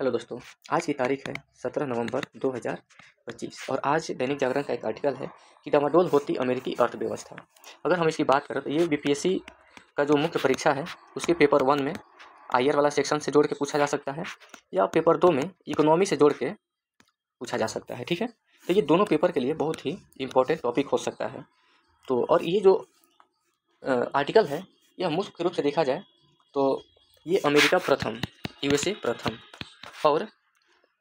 Hello दोस्तों, आज की तारीख है 17 नवंबर 2025 और आज दैनिक जागरण का एक आर्टिकल है कि डामाडोल होती अमेरिकी अर्थव्यवस्था। अगर हम इसकी बात करें तो ये बीपीएससी का जो मुख्य परीक्षा है उसके पेपर 1 में आईआर वाला सेक्शन से जोड़ के पूछा जा सकता है या पेपर 2 में इकोनॉमी से जोड़ के पूछा जा सकता है। ठीक है, तो ये दोनों पेपर के लिए बहुत ही इंपॉर्टेंट टॉपिक हो सकता है। तो और ये जो आर्टिकल है यह मुख्य रूप से देखा जाए तो ये अमेरिका प्रथम, यूएसए प्रथम और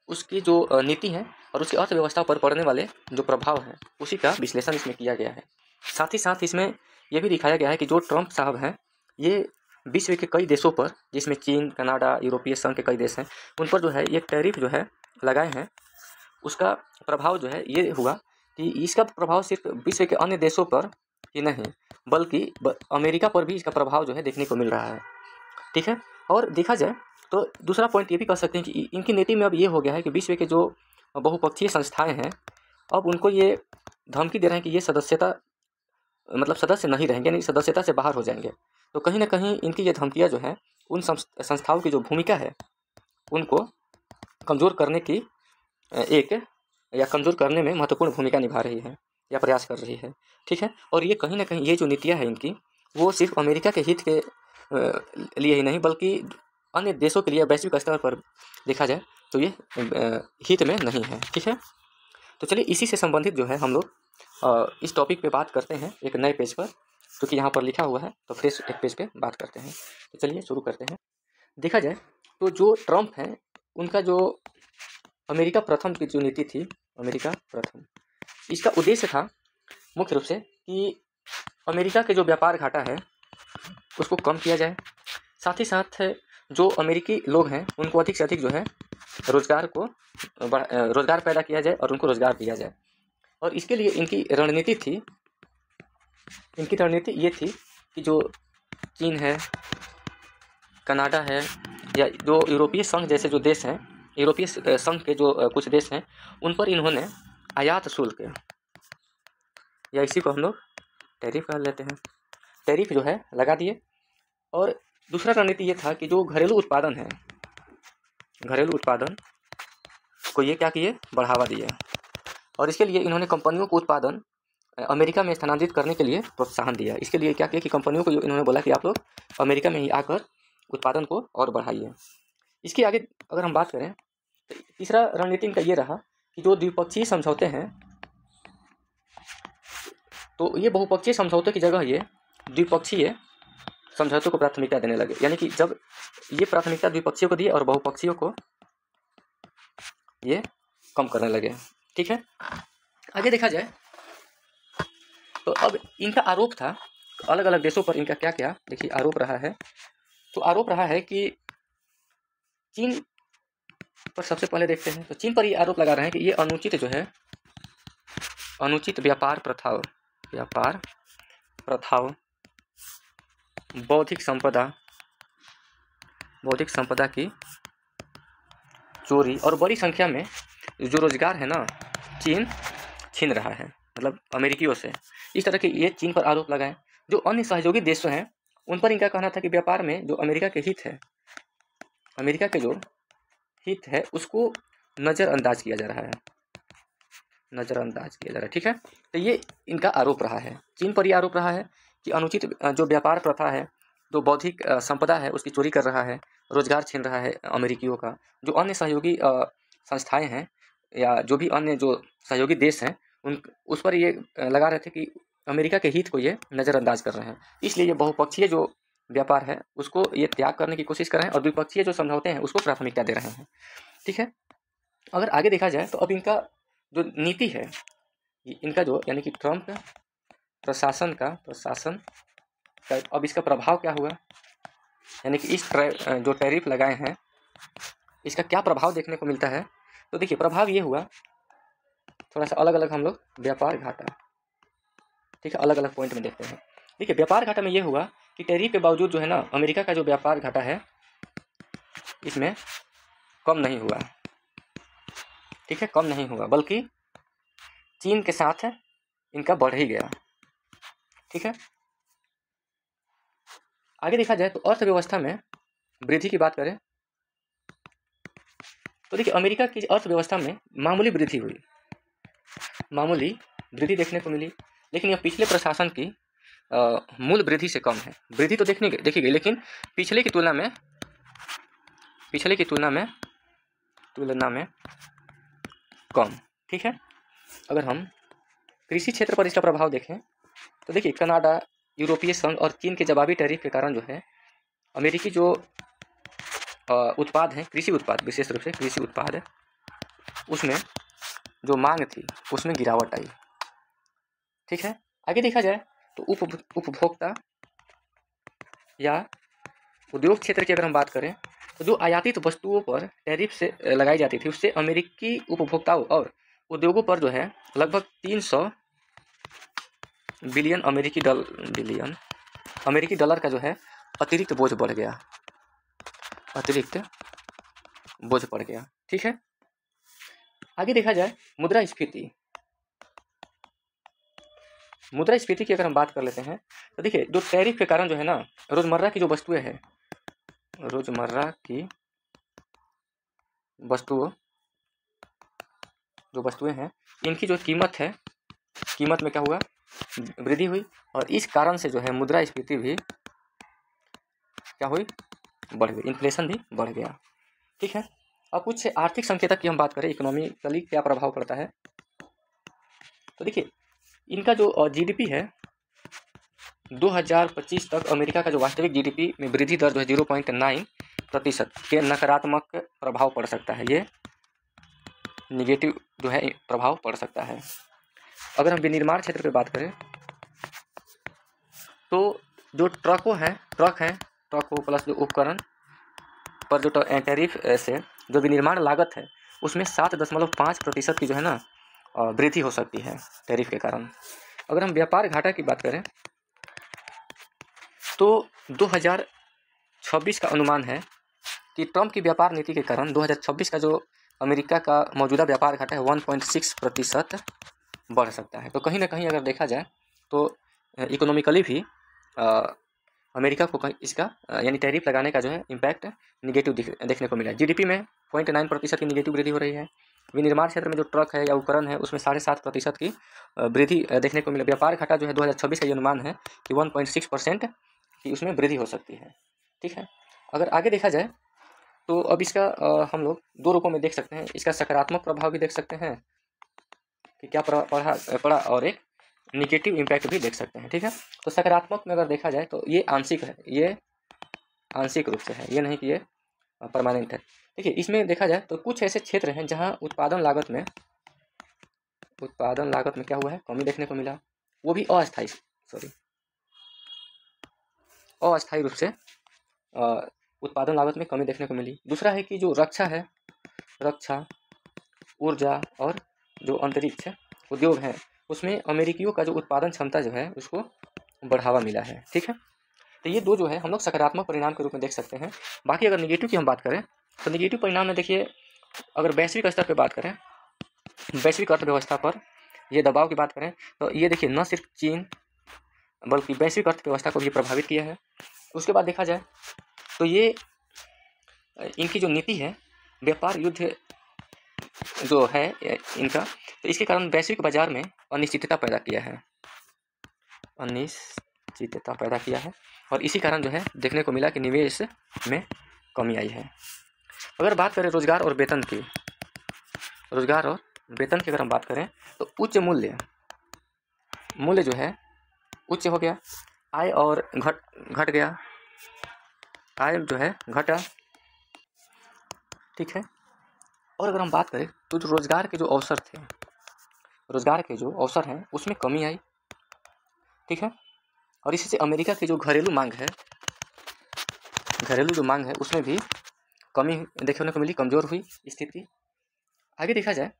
उसकी जो नीति है और उसकी अर्थव्यवस्था पर पड़ने वाले जो प्रभाव हैं उसी का विश्लेषण इसमें किया गया है। साथ ही साथ इसमें यह भी दिखाया गया है कि जो ट्रंप साहब हैं ये विश्व के कई देशों पर, जिसमें चीन, कनाडा, यूरोपीय संघ के कई देश हैं, उन पर जो है ये टैरिफ जो है लगाए हैं। उसका प्रभाव जो है ये हुआ कि इसका प्रभाव सिर्फ विश्व के अन्य देशों पर ही नहीं बल्कि अमेरिका पर भी इसका प्रभाव जो है देखने को मिल रहा है। ठीक है, और देखा जाए तो दूसरा पॉइंट ये भी कह सकते हैं कि इनकी नीति में अब ये हो गया है कि विश्व के जो बहुपक्षीय संस्थाएं हैं अब उनको ये धमकी दे रहे हैं कि ये सदस्यता मतलब सदस्य नहीं रहेंगे, यानी सदस्यता से बाहर हो जाएंगे। तो कहीं ना कहीं इनकी ये धमकियां जो है उन संस्थाओं की जो भूमिका है उनको कमज़ोर करने की एक या कमज़ोर करने में महत्वपूर्ण भूमिका निभा रही है या प्रयास कर रही है। ठीक है, और ये कहीं ना कहीं ये जो नीतियाँ हैं इनकी वो सिर्फ अमेरिका के हित के लिए ही नहीं बल्कि अन्य देशों के लिए वैश्विक स्तर पर देखा जाए तो ये हित में नहीं है। ठीक है, तो चलिए इसी से संबंधित जो है हम लोग इस टॉपिक पे बात करते हैं एक नए पेज पर, क्योंकि यहाँ पर लिखा हुआ है तो फ्रेश एक पेज पे बात करते हैं। तो चलिए शुरू करते हैं। देखा जाए तो जो ट्रंप हैं उनका जो अमेरिका प्रथम की जो नीति थी, अमेरिका प्रथम, इसका उद्देश्य था मुख्य रूप से कि अमेरिका के जो व्यापार घाटा है उसको कम किया जाए, साथ ही साथ जो अमेरिकी लोग हैं उनको अधिक से अधिक जो है रोजगार पैदा किया जाए और उनको रोजगार दिया जाए। और इसके लिए इनकी रणनीति ये थी कि जो चीन है, कनाडा है या जो यूरोपीय संघ जैसे जो देश हैं, यूरोपीय संघ के जो कुछ देश हैं उन पर इन्होंने आयात शुल्क या इसी को हम लोग टैरिफ कह लेते हैं, टैरिफ जो है लगा दिए। और दूसरा रणनीति ये था कि जो घरेलू उत्पादन है, घरेलू उत्पादन को ये क्या किए, बढ़ावा दिए। और इसके लिए इन्होंने कंपनियों को उत्पादन अमेरिका में स्थानांतरित करने के लिए प्रोत्साहन दिया। इसके लिए क्या किया कि कंपनियों को इन्होंने बोला कि आप लोग अमेरिका में ही आकर उत्पादन को और बढ़ाइए। इसके आगे अगर हम बात करें तो तीसरा रणनीति इनका ये रहा कि जो द्विपक्षीय समझौते हैं तो ये बहुपक्षीय समझौते की जगह ये द्विपक्षीय समझौतों को प्राथमिकता देने लगे, यानी कि जब ये प्राथमिकता द्विपक्षीय को दी और बहुपक्षीय को ये कम करने लगे। ठीक है, आगे देखा जाए तो अब इनका आरोप था अलग अलग देशों पर, इनका क्या क्या देखिए आरोप रहा है। तो आरोप रहा है कि चीन पर सबसे पहले देखते हैं। तो चीन पर ये आरोप लगा रहे हैं कि ये अनुचित जो है, अनुचित व्यापार प्रथाओं, बौद्धिक संपदा की चोरी और बड़ी संख्या में जो रोजगार है ना चीन छीन रहा है, मतलब अमेरिकियों से। इस तरह के ये चीन पर आरोप लगाए। जो अन्य सहयोगी देश हैं उन पर इनका कहना था कि व्यापार में जो अमेरिका के हित है, अमेरिका के जो हित है उसको नज़रअंदाज किया जा रहा है, नज़रअंदाज किया जा रहा है। ठीक है, तो ये इनका आरोप रहा है, चीन पर ये आरोप रहा है कि अनुचित जो व्यापार प्रथा है, जो बौद्धिक संपदा है उसकी चोरी कर रहा है, रोजगार छीन रहा है अमेरिकियों का। जो अन्य सहयोगी संस्थाएं हैं या जो भी अन्य जो सहयोगी देश हैं उन उस पर ये लगा रहे थे कि अमेरिका के हित को ये नज़रअंदाज कर रहे हैं, इसलिए ये बहुपक्षीय जो व्यापार है उसको ये त्याग करने की कोशिश कर रहे हैं और द्विपक्षीय जो समझौते हैं उसको प्राथमिकता दे रहे हैं। ठीक है, अगर आगे देखा जाए तो अब इनका जो नीति है, इनका जो यानी कि ट्रंप प्रशासन का अब इसका प्रभाव क्या हुआ, यानी कि इस जो टैरिफ लगाए हैं इसका क्या प्रभाव देखने को मिलता है। तो देखिए प्रभाव ये हुआ, थोड़ा सा अलग अलग हम लोग व्यापार घाटा, ठीक है, अलग अलग पॉइंट में देखते हैं। देखिए व्यापार घाटा में ये हुआ कि टैरिफ के बावजूद जो है ना अमेरिका का जो व्यापार घाटा है इसमें कम नहीं हुआ। ठीक है, कम नहीं हुआ बल्कि चीन के साथ इनका बढ़ ही गया। ठीक है, आगे देखा जाए तो अर्थव्यवस्था में वृद्धि की बात करें तो देखिए अमेरिका की अर्थव्यवस्था में मामूली वृद्धि हुई, मामूली वृद्धि देखने को मिली, लेकिन यह पिछले प्रशासन की मूल वृद्धि से कम है। वृद्धि तो देखी गई, लेकिन पिछले की तुलना में कम। ठीक है, अगर हम कृषि क्षेत्र पर इसका प्रभाव देखें तो देखिए कनाडा, यूरोपीय संघ और चीन के जवाबी टैरिफ के कारण जो है अमेरिकी जो उत्पाद हैं, कृषि उत्पाद, विशेष रूप से कृषि उत्पाद है, उसमें जो मांग थी उसमें गिरावट आई। ठीक है, आगे देखा जाए तो उपभोक्ता या उद्योग क्षेत्र की अगर हम बात करें तो जो आयातित वस्तुओं पर टैरिफ से लगाई जाती थी उससे अमेरिकी उपभोक्ताओं और उद्योगों पर जो है लगभग 300 बिलियन अमेरिकी डॉलर का जो है अतिरिक्त बोझ बढ़ गया, अतिरिक्त बोझ पड़ गया। ठीक है, आगे देखा जाए मुद्रास्फीति की अगर हम बात कर लेते हैं तो देखिए जो टैरिफ के कारण जो है ना रोजमर्रा की जो वस्तुएं हैं, रोजमर्रा की वस्तुएं हैं, इनकी जो कीमत है, कीमत में क्या हुआ, वृद्धि हुई, और इस कारण से जो है मुद्रास्फीति भी क्या हुई, बढ़ गई, इन्फ्लेशन भी बढ़ गया। ठीक है, अब कुछ आर्थिक संकेतक की हम बात करें, इकोनॉमिकली क्या प्रभाव पड़ता है, तो देखिए इनका जो जीडीपी है 2025 तक अमेरिका का जो वास्तविक जीडीपी में वृद्धि दर जो है 0.9% के नकारात्मक प्रभाव पड़ सकता है, ये निगेटिव जो है प्रभाव पड़ सकता है। अगर हम विनिर्माण क्षेत्र पे बात करें तो जो ट्रक हो प्लस जो उपकरण पर जो टैरिफ से जो विनिर्माण लागत है उसमें 7.5% की जो है ना वृद्धि हो सकती है टैरिफ के कारण। अगर हम व्यापार घाटा की बात करें तो 2026 का अनुमान है कि ट्रंप की व्यापार नीति के कारण 2026 का जो अमेरिका का मौजूदा व्यापार घाटा है 1.6% बढ़ सकता है। तो कहीं ना कहीं अगर देखा जाए तो इकोनॉमिकली भी अमेरिका को इसका यानी टैरिफ लगाने का जो है इम्पैक्ट निगेटिव देखने को मिला है। जीडीपी में 0.9% की निगेटिव वृद्धि हो रही है। विनिर्माण क्षेत्र में जो ट्रक है या उपकरण है उसमें 7.5% की वृद्धि देखने को मिला। व्यापार घाटा जो है 2026 का ये अनुमान है कि 1.6% की उसमें वृद्धि हो सकती है। ठीक है, अगर आगे देखा जाए तो अब इसका हम लोग दो रूपों में देख सकते हैं। इसका सकारात्मक प्रभाव भी देख सकते हैं कि क्या पड़ा और एक निगेटिव इम्पैक्ट भी देख सकते हैं। ठीक है, तो सकारात्मक में अगर देखा जाए तो ये आंशिक है, ये आंशिक रूप से है, ये नहीं कि ये परमानेंट है। देखिए इसमें देखा जाए तो कुछ ऐसे क्षेत्र हैं जहां उत्पादन लागत में क्या हुआ है, कमी देखने को मिला, वो भी अस्थायी रूप से उत्पादन लागत में कमी देखने को मिली। दूसरा है कि जो रक्षा, ऊर्जा और जो अंतरिक्ष उद्योग है उसमें अमेरिकियों का जो उत्पादन क्षमता जो है उसको बढ़ावा मिला है। ठीक है, तो ये दो जो है हम लोग सकारात्मक परिणाम के रूप में देख सकते हैं। बाकी अगर निगेटिव की हम बात करें तो निगेटिव परिणाम में देखिए अगर वैश्विक स्तर पर बात करें, वैश्विक अर्थव्यवस्था पर ये दबाव की बात करें तो ये देखिए न सिर्फ चीन बल्कि वैश्विक अर्थव्यवस्था को भी प्रभावित किया है। उसके बाद देखा जाए तो ये इनकी जो नीति है व्यापार युद्ध जो है इनका, तो इसके कारण वैश्विक बाजार में अनिश्चितता पैदा किया है और इसी कारण जो है देखने को मिला कि निवेश में कमी आई है। अगर बात करें रोजगार और वेतन की अगर हम बात करें तो उच्च मूल्य जो है उच्च हो गया, आय और घट गया, आय जो है घटा। ठीक है, और अगर हम बात करें तो जो रोजगार के जो अवसर हैं उसमें कमी आई। ठीक है, और इससे अमेरिका की जो घरेलू जो मांग है उसमें भी कमी देखने को मिली, कमजोर हुई स्थिति। आगे देखा जाए,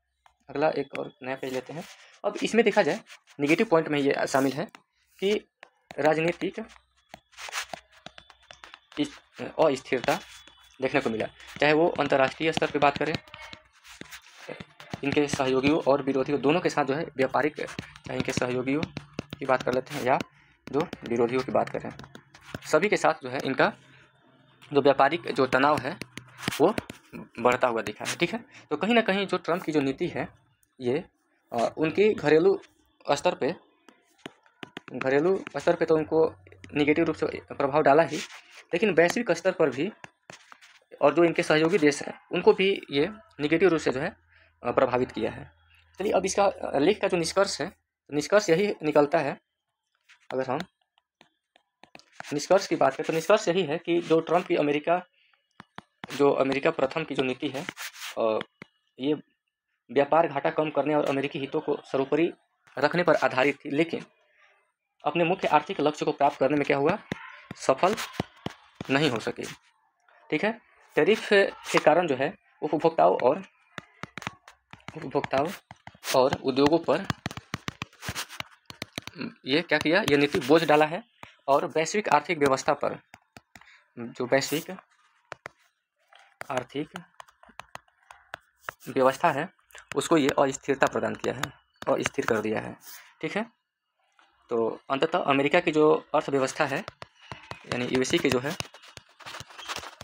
अगला एक और नया पेज लेते हैं। अब इसमें देखा जाए निगेटिव पॉइंट में ये शामिल है कि राजनीतिक अस्थिरता देखने को मिला, चाहे वो अंतर्राष्ट्रीय स्तर पर बात करें, इनके सहयोगियों और विरोधियों दोनों के साथ जो है व्यापारिक, चाहे इनके सहयोगियों की बात कर लेते हैं या जो विरोधियों की बात करें, सभी के साथ जो है इनका जो व्यापारिक जो तनाव है वो बढ़ता हुआ दिखा है। ठीक है, तो कहीं ना कहीं जो ट्रम्प की जो नीति है ये उनकी घरेलू स्तर पे तो उनको निगेटिव रूप से प्रभाव डाला ही, लेकिन वैश्विक स्तर पर भी और जो इनके सहयोगी देश हैं उनको भी ये निगेटिव रूप से जो है प्रभावित किया है। चलिए अब इसका लेख का जो निष्कर्ष है, निष्कर्ष यही निकलता है। अगर हम निष्कर्ष की बात करें तो निष्कर्ष यही है कि जो ट्रम्प की अमेरिका प्रथम की जो नीति है ये व्यापार घाटा कम करने और अमेरिकी हितों को सर्वोपरि रखने पर आधारित थी, लेकिन अपने मुख्य आर्थिक लक्ष्य को प्राप्त करने में क्या हुआ, सफल नहीं हो सके। ठीक है, टैरिफ के कारण जो है उपभोक्ताओं और उद्योगों पर ये क्या किया, ये नीति बोझ डाला है और वैश्विक आर्थिक व्यवस्था पर, जो वैश्विक आर्थिक व्यवस्था है उसको ये अस्थिरता प्रदान किया है, अस्थिर कर दिया है। ठीक है, तो अंततः अमेरिका की जो अर्थव्यवस्था है यानी यूएसए की जो है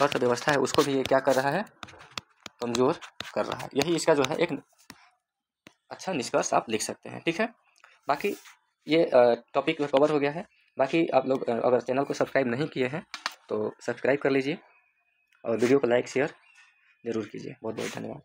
अर्थव्यवस्था है उसको भी ये क्या कर रहा है, कमज़ोर कर रहा है। यही इसका जो है एक अच्छा निष्कर्ष आप लिख सकते हैं। ठीक है, बाकी ये टॉपिक कवर हो गया है। बाकी आप लोग अगर चैनल को सब्सक्राइब नहीं किए हैं तो सब्सक्राइब कर लीजिए और वीडियो को लाइक शेयर ज़रूर कीजिए। बहुत बहुत धन्यवाद।